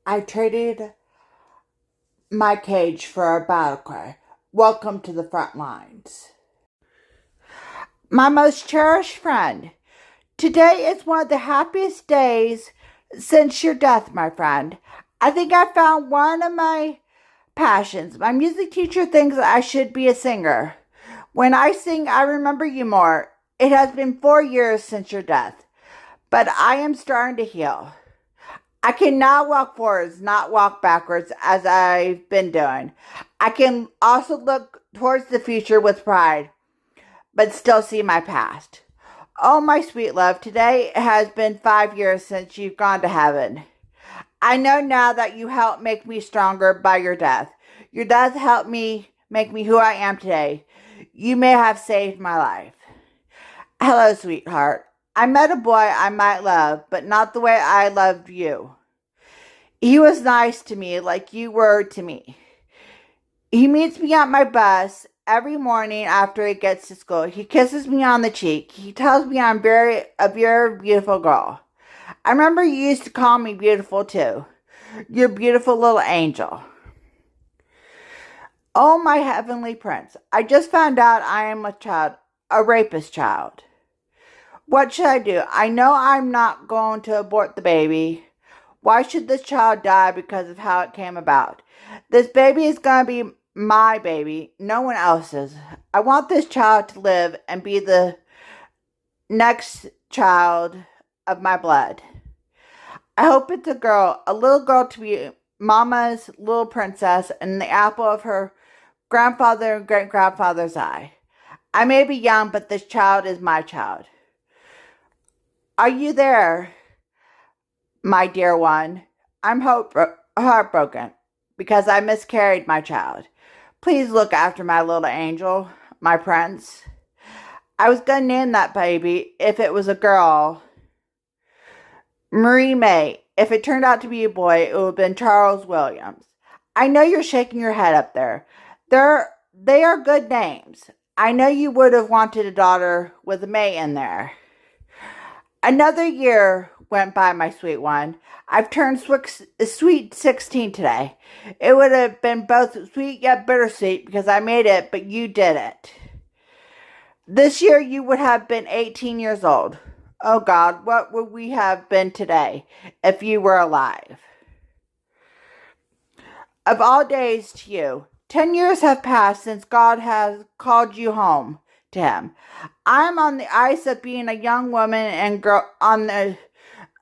I traded my cage for a battle cry. Welcome to the front lines. My most cherished friend, today is one of the happiest days since your death, my friend. I think I found one of my passions. My music teacher thinks I should be a singer. When I sing, I remember you more. It has been 4 years since your death, but I am starting to heal. I can now walk forwards, not walk backwards as I've been doing. I can also look towards the future with pride, but still see my past. Oh, my sweet love, today has been 5 years since you've gone to heaven. I know now that you helped make me stronger by your death. Your death helped me make me who I am today. You may have saved my life. Hello, sweetheart. I met a boy I might love, but not the way I loved you. He was nice to me like you were to me. He meets me at my bus every morning after he gets to school. He kisses me on the cheek. He tells me I'm a very beautiful girl. I remember you used to call me beautiful too. You're a beautiful little angel. Oh, my heavenly prince. I just found out I am a rapist child. What should I do? I know I'm not going to abort the baby. Why should this child die because of how it came about? This baby is going to be my baby, no one else's. I want this child to live and be the next child of my blood. I hope it's a girl, a little girl to be Mama's little princess and the apple of her grandfather and great-grandfather's eye. I may be young, but this child is my child. Are you there, my dear one? I'm heartbroken because I miscarried my child. Please look after my little angel, my prince. I was going to name that baby if it was a girl, Marie May. If it turned out to be a boy, it would have been Charles Williams. I know you're shaking your head up there. They are good names. I know you would have wanted a daughter with a May in there. Another year went by, my sweet one. I've turned sweet 16 today. It would have been both sweet yet bittersweet because I made it, but you did it. This year you would have been 18 years old. Oh God, what would we have been today if you were alive? Of all days to you, 10 years have passed since God has called you home to him. I'm on the ice of being a young woman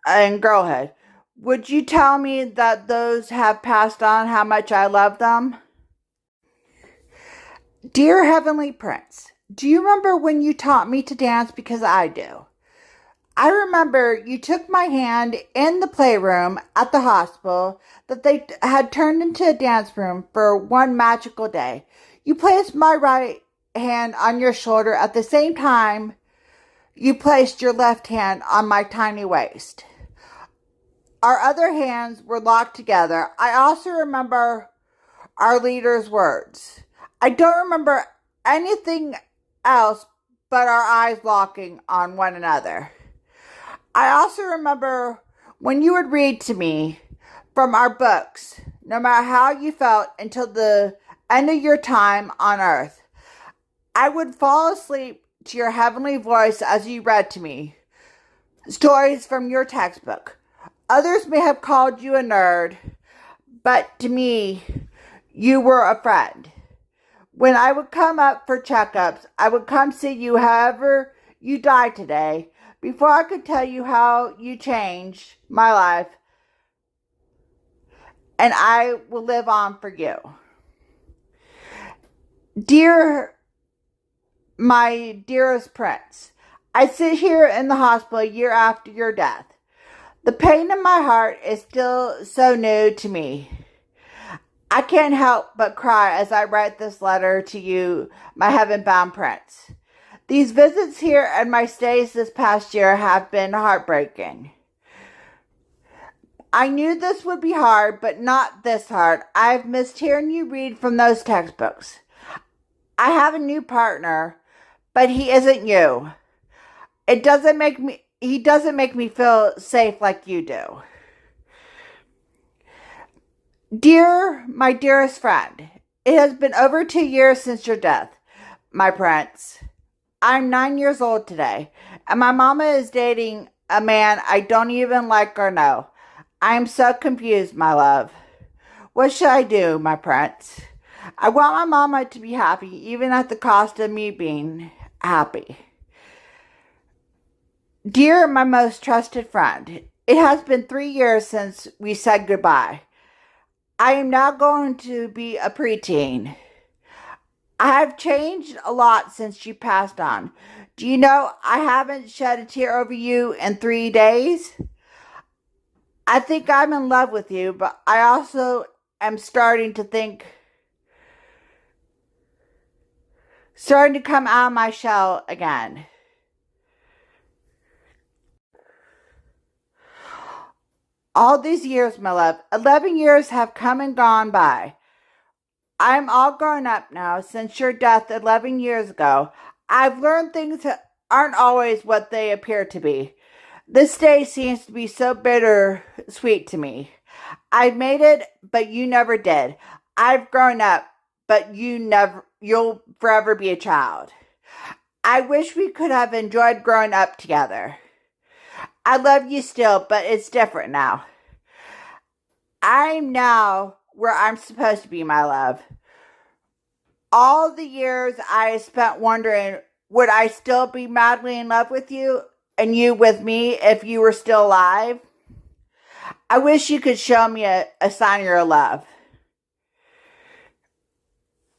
and girlhood. Would you tell me that those have passed on how much I love them? Dear Heavenly Prince, do you remember when you taught me to dance? Because I do. I remember you took my hand in the playroom at the hospital that they had turned into a dance room for one magical day. You placed my right hand on your shoulder at the same time you placed your left hand on my tiny waist. Our other hands were locked together. I also remember our leader's words. I don't remember anything else but our eyes locking on one another. I also remember when you would read to me from our books, no matter how you felt until the end of your time on earth. I would fall asleep to your heavenly voice as you read to me stories from your textbook. Others may have called you a nerd, but to me, you were a friend. When I would come up for checkups, I would come see you however you died today, before I could tell you how you changed my life, and I will live on for you. My dearest prince, I sit here in the hospital a year after your death. The pain in my heart is still so new to me. I can't help but cry as I write this letter to you, my heaven-bound prince. These visits here and my stays this past year have been heartbreaking. I knew this would be hard, but not this hard. I've missed hearing you read from those textbooks. I have a new partner, but he isn't you. He doesn't make me feel safe like you do. Dear, my dearest friend, it has been over 2 years since your death, my prince. I'm 9 years old today, and my mama is dating a man I don't even like or know. I am so confused, my love. What should I do, my prince? I want my mama to be happy, even at the cost of me being happy. Dear, my most trusted friend, it has been 3 years since we said goodbye. I am now going to be a preteen. I have changed a lot since she passed on. Do you know I haven't shed a tear over you in 3 days? I think I'm in love with you, but I also am starting to come out of my shell again. All these years, my love, 11 years have come and gone by. I'm all grown up now since your death 11 years ago. I've learned things that aren't always what they appear to be. This day seems to be so bittersweet to me. I've made it, but you never did. I've grown up, but you'll forever be a child. I wish we could have enjoyed growing up together. I love you still, but it's different now. I'm now where I'm supposed to be, my love. All the years I spent wondering, would I still be madly in love with you and you with me if you were still alive? I wish you could show me a sign of your love.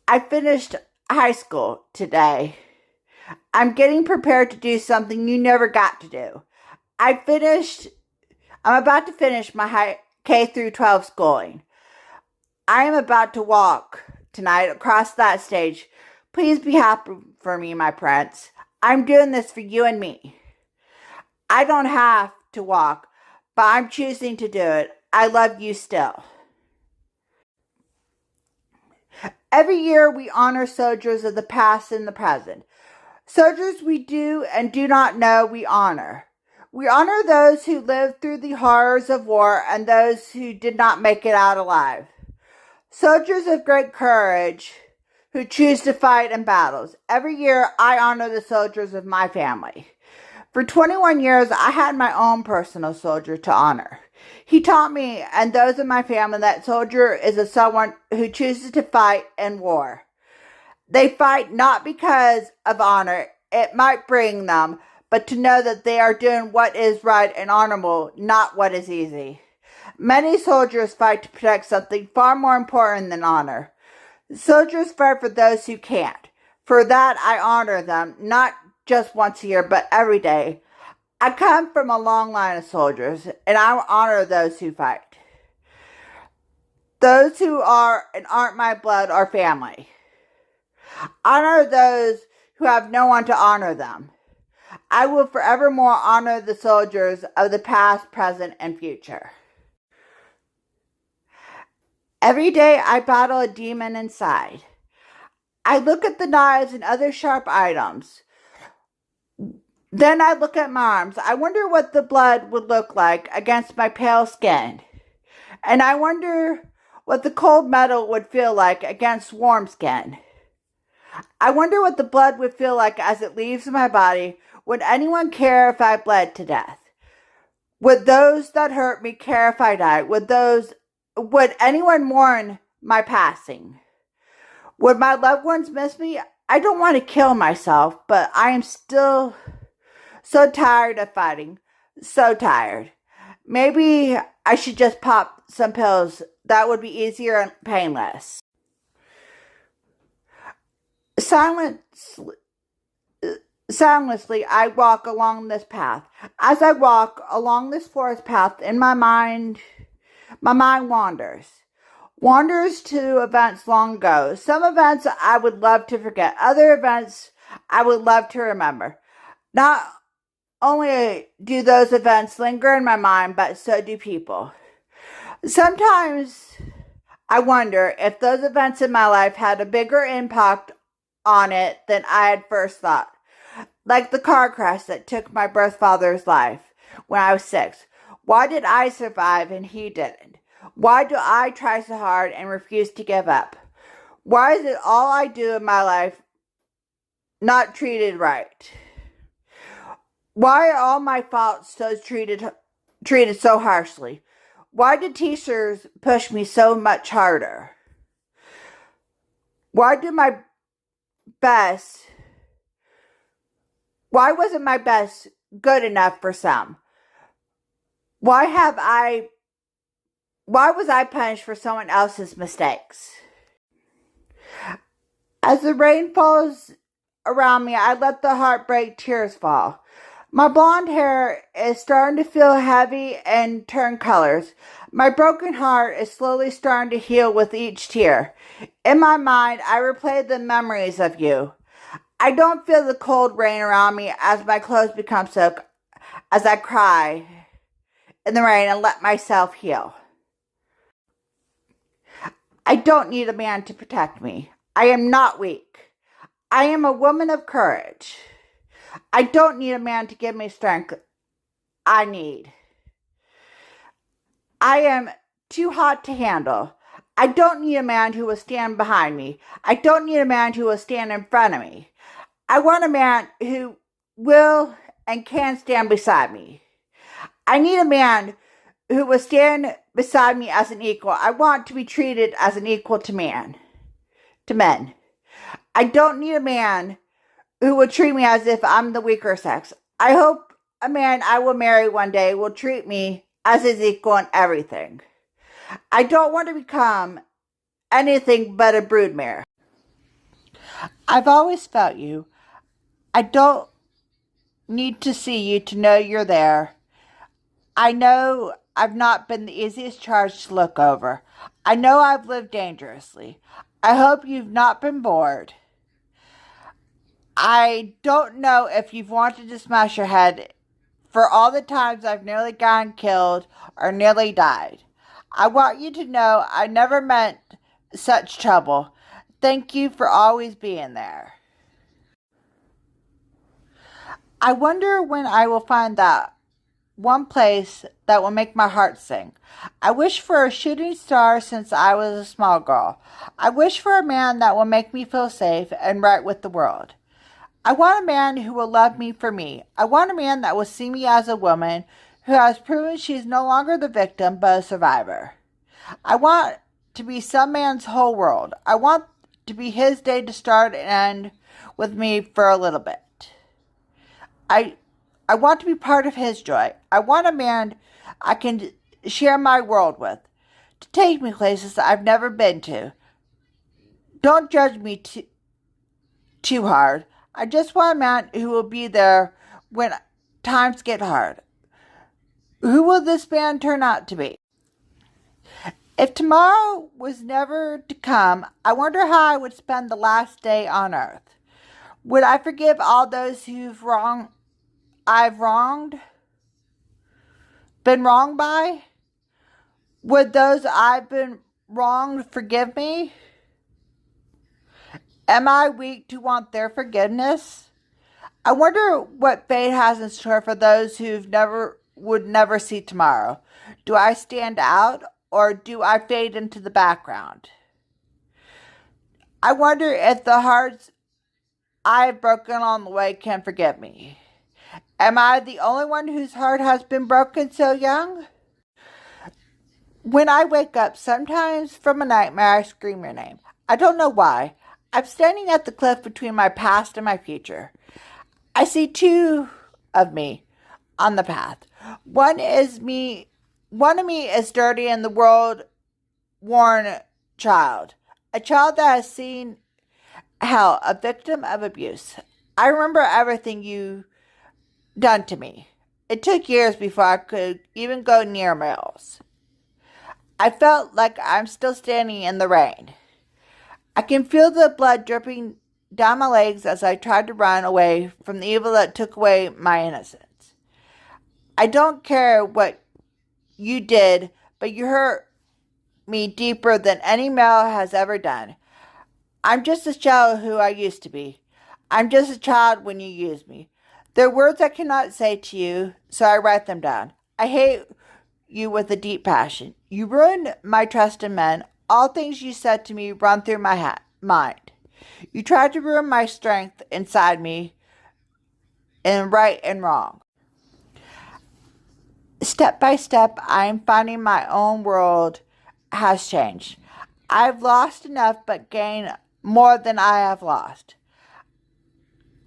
I finished high school today. I'm getting prepared to do something you never got to do. I'm about to finish my K through 12 schooling. I am about to walk tonight across that stage. Please be happy for me, my prince. I'm doing this for you and me. I don't have to walk, but I'm choosing to do it. I love you still. Every year we honor soldiers of the past and the present. Soldiers we do and do not know we honor. We honor those who lived through the horrors of war and those who did not make it out alive. Soldiers of great courage who choose to fight in battles. Every year I honor the soldiers of my family. For 21 years I had my own personal soldier to honor. He taught me and those in my family that soldier is someone who chooses to fight in war. They fight not because of honor it might bring them, but to know that they are doing what is right and honorable, not what is easy. Many soldiers fight to protect something far more important than honor. Soldiers fight for those who can't. For that, I honor them, not just once a year, but every day. I come from a long line of soldiers, and I honor those who fight. Those who are and aren't my blood or family. Honor those who have no one to honor them. I will forevermore honor the soldiers of the past, present, and future. Every day I battle a demon inside. I look at the knives and other sharp items. Then I look at my arms. I wonder what the blood would look like against my pale skin. And I wonder what the cold metal would feel like against warm skin. I wonder what the blood would feel like as it leaves my body. Would anyone care if I bled to death? Would those that hurt me care if I died? Would anyone mourn my passing? Would my loved ones miss me? I don't want to kill myself, but I am still so tired of fighting. So tired. Maybe I should just pop some pills. That would be easier and painless. Soundlessly, I walk along this path. As I walk along this forest path, in my mind wanders. Wanders to events long ago. Some events I would love to forget. Other events I would love to remember. Not only do those events linger in my mind, but so do people. Sometimes I wonder if those events in my life had a bigger impact on it than I had first thought. Like the car crash that took my birth father's life when I was 6. Why did I survive and he didn't? Why do I try so hard and refuse to give up? Why is it all I do in my life not treated right? Why are all my faults treated so harshly? Why did teachers push me so much harder? Why wasn't my best good enough for some? Why was I punished for someone else's mistakes? As the rain falls around me, I let the heartbreak tears fall. My blonde hair is starting to feel heavy and turn colors. My broken heart is slowly starting to heal with each tear. In my mind, I replay the memories of you. I don't feel the cold rain around me as my clothes become soaked, as I cry in the rain and let myself heal. I don't need a man to protect me. I am not weak. I am a woman of courage. I don't need a man to give me strength I need. I am too hot to handle. I don't need a man who will stand behind me. I don't need a man who will stand in front of me. I want a man who will and can stand beside me. I need a man who will stand beside me as an equal. I want to be treated as an equal to men. I don't need a man who will treat me as if I'm the weaker sex. I hope a man I will marry one day will treat me as his equal in everything. I don't want to become anything but a broodmare. I've always felt you. I don't need to see you to know you're there. I know I've not been the easiest charge to look over. I know I've lived dangerously. I hope you've not been bored. I don't know if you've wanted to smash your head for all the times I've nearly gotten killed or nearly died. I want you to know I never meant such trouble. Thank you for always being there. I wonder when I will find that one place that will make my heart sing. I wish for a shooting star since I was a small girl. I wish for a man that will make me feel safe and right with the world. I want a man who will love me for me. I want a man that will see me as a woman who has proven she is no longer the victim but a survivor. I want to be some man's whole world. I want to be his day to start and end with me for a little bit. I want to be part of his joy. I want a man I can share my world with, to take me places I've never been to. Don't judge me too hard. I just want a man who will be there when times get hard. Who will this man turn out to be? If tomorrow was never to come, I wonder how I would spend the last day on earth. Would I forgive all those I've been wronged by? Would those I've been wronged forgive me? Am I weak to want their forgiveness? I wonder what fate has in store for those who would never see tomorrow. Do I stand out or do I fade into the background? I wonder if the hearts I've broken on the way can forgive me. Am I the only one whose heart has been broken so young? When I wake up, sometimes from a nightmare, I scream your name. I don't know why. I'm standing at the cliff between my past and my future. I see two of me on the path. One of me is dirty and the world-worn child. A child that has seen hell, a victim of abuse. I remember everything you done to me. It took years before I could even go near males. I felt like I'm still standing in the rain. I can feel the blood dripping down my legs as I tried to run away from the evil that took away my innocence. I don't care what you did, but you hurt me deeper than any male has ever done. I'm just a child who I used to be. I'm just a child when you use me. There are words I cannot say to you, so I write them down. I hate you with a deep passion. You ruined my trust in men. All things you said to me run through my mind. You tried to ruin my strength inside me in right and wrong. Step by step, I am finding my own world has changed. I've lost enough but gained more than I have lost.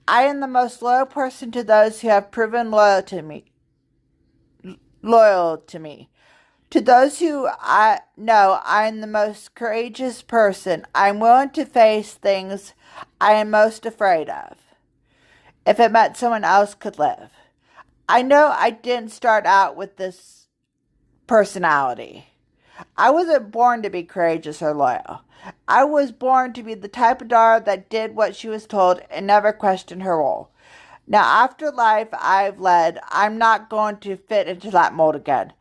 I am the most loyal person to those who have proven loyal to me. To those who I know, I am the most courageous person. I am willing to face things I am most afraid of, if it meant someone else could live. I know I didn't start out with this personality. I wasn't born to be courageous or loyal. I was born to be the type of daughter that did what she was told and never questioned her role. Now, after life I've led, I'm not going to fit into that mold again.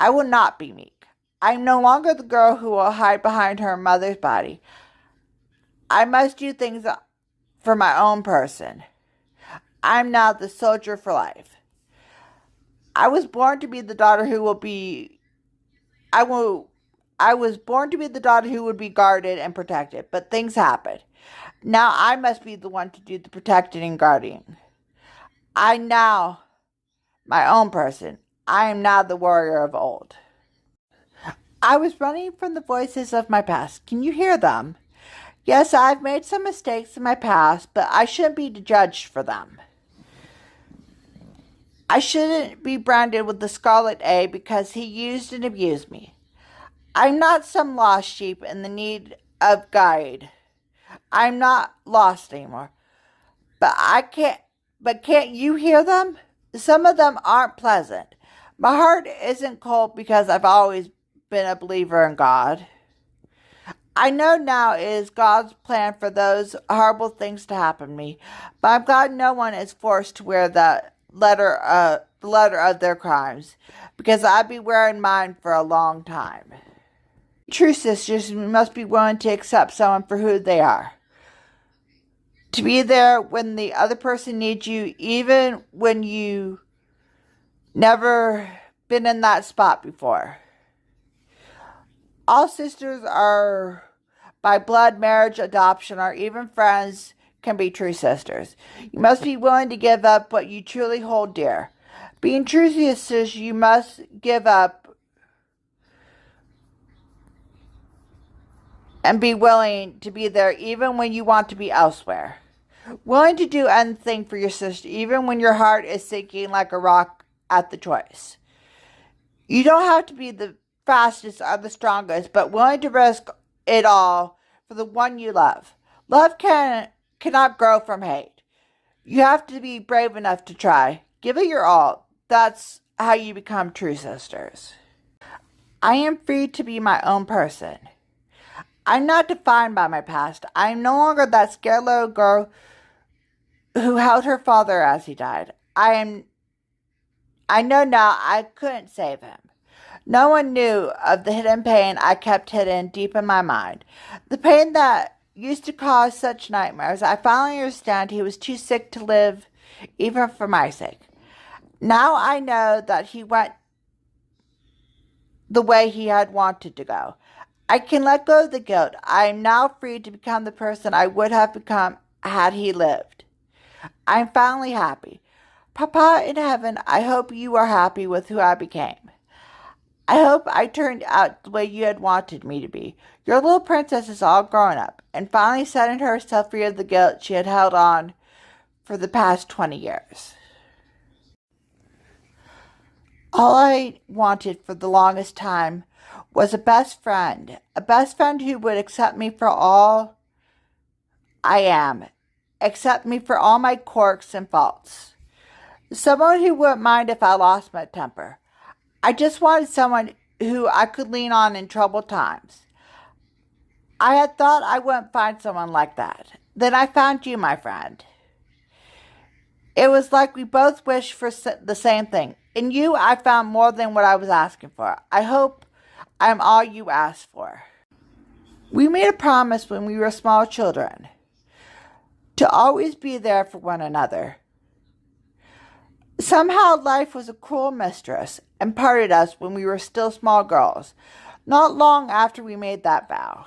I will not be meek. I am no longer the girl who will hide behind her mother's body. I must do things for my own person. I am now the soldier for life. I was born to be the daughter who will be... I was born to be the daughter who would be guarded and protected, but things happened. Now I must be the one to do the protecting and guarding. I now, my own person, I am now the warrior of old. I was running from the voices of my past. Can you hear them? Yes, I've made some mistakes in my past, but I shouldn't be judged for them. I shouldn't be branded with the scarlet A because he used and abused me. I'm not some lost sheep in the need of guide. I'm not lost anymore. But can't you hear them? Some of them aren't pleasant. My heart isn't cold because I've always been a believer in God. I know now it is God's plan for those horrible things to happen to me, but I'm glad no one is forced to wear the letter of their crimes, because I'd be wearing mine for a long time. True sisters must be willing to accept someone for who they are. To be there when the other person needs you, even when you never been in that spot before. All sisters are by blood, marriage, adoption, or even friends can be true sisters. You must be willing to give up what you truly hold dear. Being true sisters, you must give up and be willing to be there even when you want to be elsewhere. Willing to do anything for your sister, even when your heart is sinking like a rock at the choice. You don't have to be the fastest or the strongest, but willing to risk it all for the one you love. Love cannot grow from hate. You have to be brave enough to try. Give it your all. That's how you become true sisters. I am free to be my own person. I'm not defined by my past. I am no longer that scared little girl who held her father as he died. I know now I couldn't save him. No one knew of the hidden pain I kept hidden deep in my mind. The pain that used to cause such nightmares. I finally understand he was too sick to live, even for my sake. Now I know that he went the way he had wanted to go. I can let go of the guilt. I am now free to become the person I would have become had he lived. I am finally happy. Papa in heaven, I hope you are happy with who I became. I hope I turned out the way you had wanted me to be. Your little princess is all grown up and finally setting herself free of the guilt she had held on for the past 20 years. All I wanted for the longest time was a best friend who would accept me for all I am, accept me for all my quirks and faults. Someone who wouldn't mind if I lost my temper. I just wanted someone who I could lean on in troubled times. I had thought I wouldn't find someone like that. Then I found you, my friend. It was like we both wished for the same thing. In you, I found more than what I was asking for. I hope I'm all you asked for. We made a promise when we were small children to always be there for one another. Somehow life was a cruel mistress and parted us when we were still small girls, not long after we made that vow.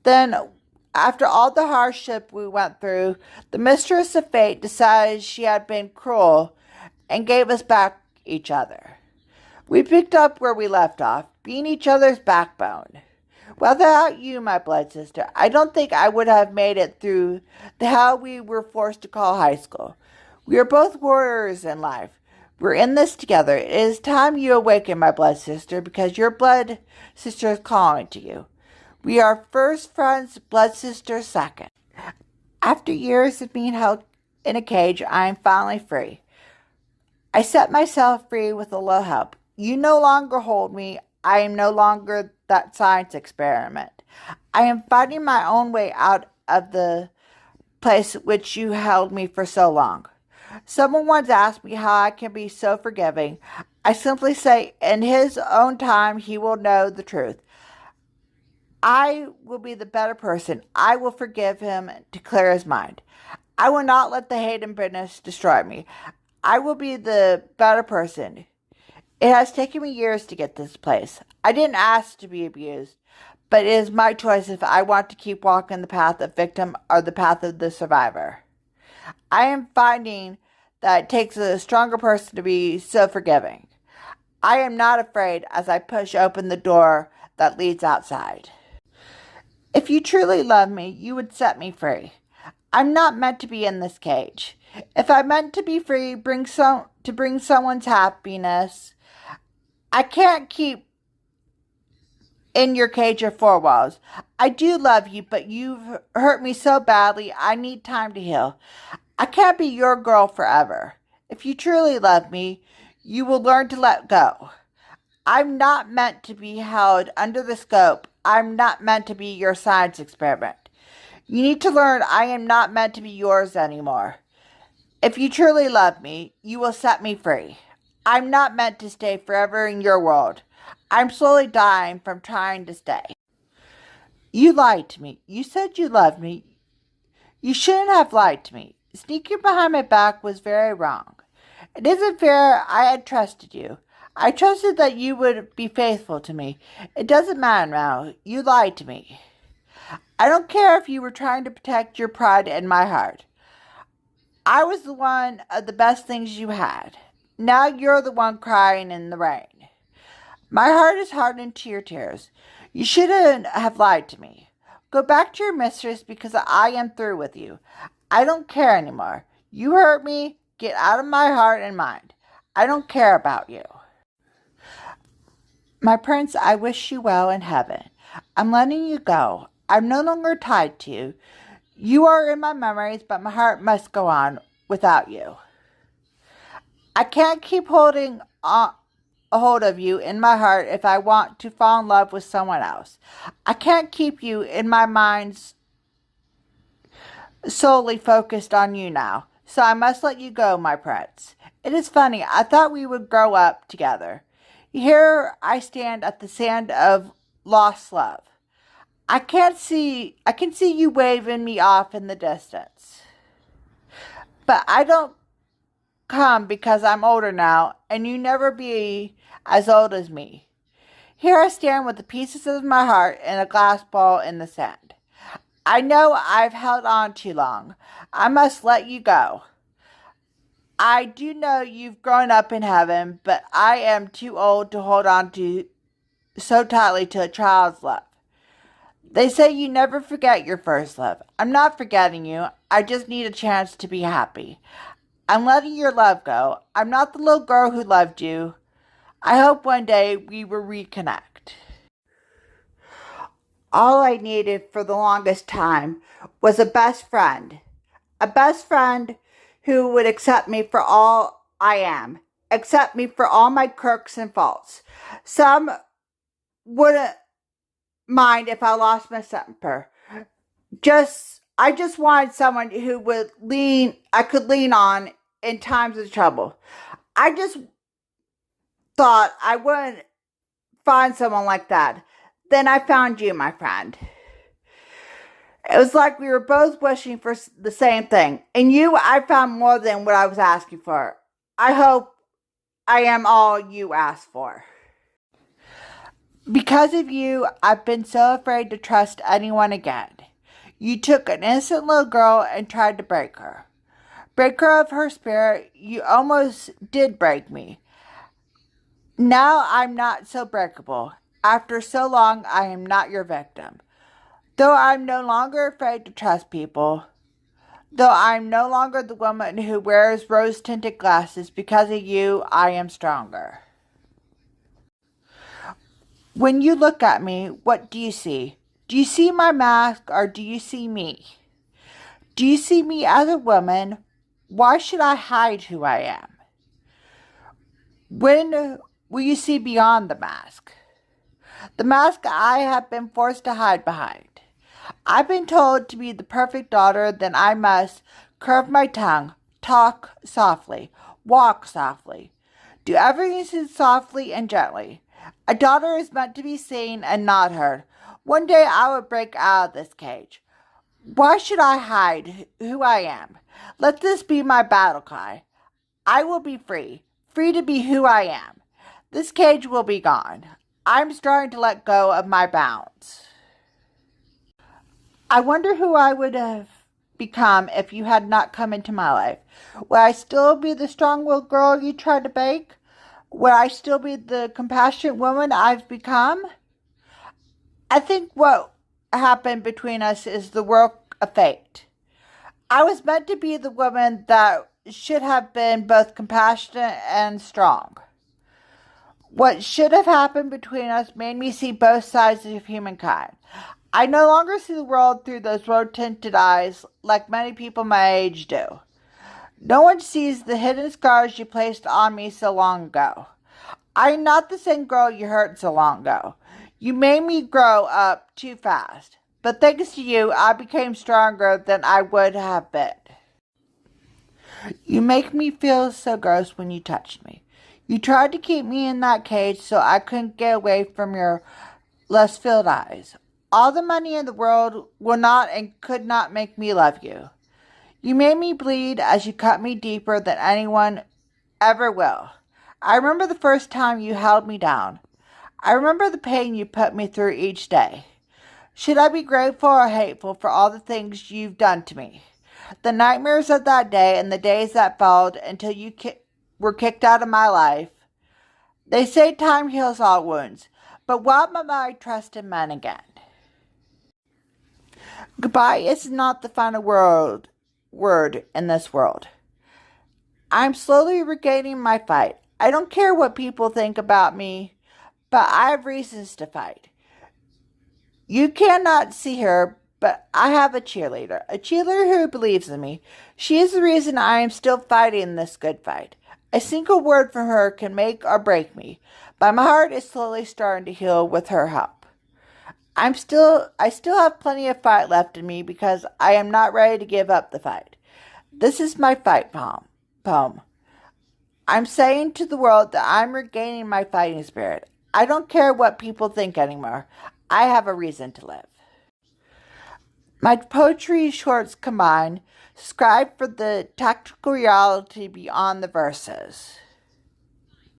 Then, after all the hardship we went through, the mistress of fate decided she had been cruel and gave us back each other. We picked up where we left off, being each other's backbone. Without you, my blood sister, I don't think I would have made it through the hell we were forced to call high school. We are both warriors in life. We're in this together. It is time you awaken, my blood sister, because your blood sister is calling to you. We are first friends, blood sister second. After years of being held in a cage, I am finally free. I set myself free with a little help. You no longer hold me. I am no longer that science experiment. I am finding my own way out of the place which you held me for so long. Someone once asked me how I can be so forgiving. I simply say, in his own time, he will know the truth. I will be the better person. I will forgive him to clear his mind. I will not let the hate and bitterness destroy me. I will be the better person. It has taken me years to get this place. I didn't ask to be abused, but it is my choice if I want to keep walking the path of victim or the path of the survivor. I am finding that it takes a stronger person to be so forgiving. I am not afraid as I push open the door that leads outside. If you truly love me, you would set me free. I'm not meant to be in this cage. If I meant to be free, bring someone's happiness, I can't keep in your cage of four walls. I do love you, but you've hurt me so badly, I need time to heal. I can't be your girl forever. If you truly love me, you will learn to let go. I'm not meant to be held under the scope. I'm not meant to be your science experiment. You need to learn I am not meant to be yours anymore. If you truly love me, you will set me free. I'm not meant to stay forever in your world. I'm slowly dying from trying to stay. You lied to me. You said you loved me. You shouldn't have lied to me. Sneaking behind my back was very wrong. It isn't fair. I had trusted you. I trusted that you would be faithful to me. It doesn't matter now. You lied to me. I don't care if you were trying to protect your pride in my heart. I was the one of the best things you had. Now you're the one crying in the rain. My heart is hardened to your tears. You shouldn't have lied to me. Go back to your mistress because I am through with you. I don't care anymore. You hurt me. Get out of my heart and mind. I don't care about you. My prince, I wish you well in heaven. I'm letting you go. I'm no longer tied to you. You are in my memories, but my heart must go on without you. I can't keep holding a hold of you in my heart if I want to fall in love with someone else. I can't keep you in my mind solely focused on you now, so I must let you go, my prince. It is funny, I thought we would grow up together. Here I stand at the sand of lost love. I can see you waving me off in the distance. But I don't come because I'm older now, and you never be as old as me. Here I stand with the pieces of my heart in a glass ball in the sand. I know I've held on too long. I must let you go. I do know you've grown up in heaven, but I am too old to hold on to so tightly to a child's love. They say you never forget your first love. I'm not forgetting you. I just need a chance to be happy. I'm letting your love go. I'm not the little girl who loved you. I hope one day we will reconnect. All I needed for the longest time was a best friend. A best friend who would accept me for all I am. Accept me for all my quirks and faults. Some wouldn't mind if I lost my temper. I just wanted someone who I could lean on in times of trouble. I just thought I wouldn't find someone like that. Then I found you, my friend. It was like we were both wishing for the same thing. In you, I found more than what I was asking for. I hope I am all you asked for. Because of you, I've been so afraid to trust anyone again. You took an innocent little girl and tried to break her. Break her of her spirit. You almost did break me. Now I'm not so breakable. After so long, I am not your victim. Though I'm no longer afraid to trust people, though I'm no longer the woman who wears rose-tinted glasses, because of you, I am stronger. When you look at me, what do you see? Do you see my mask or do you see me? Do you see me as a woman? Why should I hide who I am? When will you see beyond the mask? The mask I have been forced to hide behind. I've been told to be the perfect daughter, then I must curve my tongue, talk softly, walk softly, do everything softly and gently. A daughter is meant to be seen and not heard. One day I will break out of this cage. Why should I hide who I am? Let this be my battle cry. I will be free, free to be who I am. This cage will be gone. I'm starting to let go of my bounds. I wonder who I would have become if you had not come into my life. Would I still be the strong-willed girl you tried to bake? Would I still be the compassionate woman I've become? I think what happened between us is the work of fate. I was meant to be the woman that should have been both compassionate and strong. What should have happened between us made me see both sides of humankind. I no longer see the world through those rose-tinted eyes like many people my age do. No one sees the hidden scars you placed on me so long ago. I am not the same girl you hurt so long ago. You made me grow up too fast. But thanks to you, I became stronger than I would have been. You make me feel so gross when you touched me. You tried to keep me in that cage so I couldn't get away from your lust-filled eyes. All the money in the world will not and could not make me love you. You made me bleed as you cut me deeper than anyone ever will. I remember the first time you held me down. I remember the pain you put me through each day. Should I be grateful or hateful for all the things you've done to me? The nightmares of that day and the days that followed until you were kicked out of my life. They say time heals all wounds, but why am I trust in men again? Goodbye is not the final word in this world. I'm slowly regaining my fight. I don't care what people think about me, but I have reasons to fight. You cannot see her, but I have a cheerleader who believes in me. She is the reason I am still fighting this good fight. A single word from her can make or break me, but my heart is slowly starting to heal with her help. I still have plenty of fight left in me because I am not ready to give up the fight. This is my fight poem. I'm saying to the world that I'm regaining my fighting spirit. I don't care what people think anymore. I have a reason to live. My poetry shorts combine. Subscribe for the tactical reality beyond the verses.